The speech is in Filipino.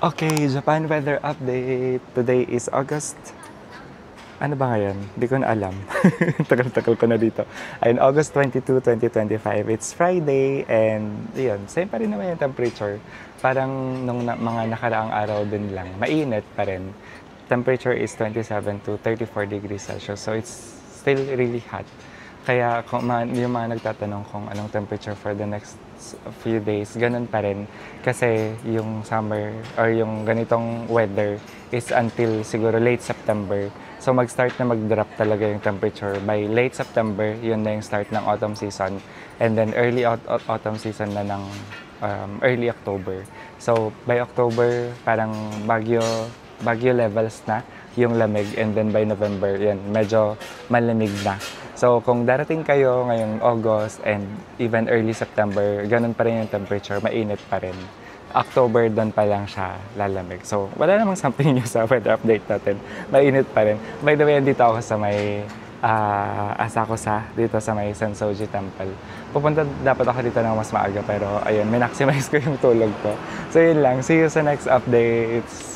Okay, Japan weather update. Today is August. Ano ba ngayon? Hindi ko na alam. Tagal-tagal ko na dito. Ayun, August 22, 2025. It's Friday and yun, same pa rin naman yung temperature. Parang nung mga nakaraang araw din lang. Mainit pa rin. Temperature is 27 to 34 degrees Celsius. So it's still really hot. Kaya kung yung mga nagtatanong kung anong temperature for the next few days, ganun pa rin. Kasi yung summer or yung ganitong weather is until siguro late September. So mag-start na mag-drop talaga yung temperature. By late September, yun na yung start ng autumn season. And then early autumn season na ng early October. So by October, parang Baguio levels na yung lamig. And then by November, yan, medyo malamig na. So, kung darating kayo ngayong August and even early September, ganun pa rin yung temperature, mainit pa rin. October, doon pa lang siya lalamig. So, wala namang something new sa weather update natin. Mainit pa rin. By the way, dito ako sa may Asakusa, dito sa may Sensoji Temple. Pupunta dapat ako dito ng mas maaga, pero ayun, minaksimized ko yung tulog ko. So, yun lang. See you sa next updates.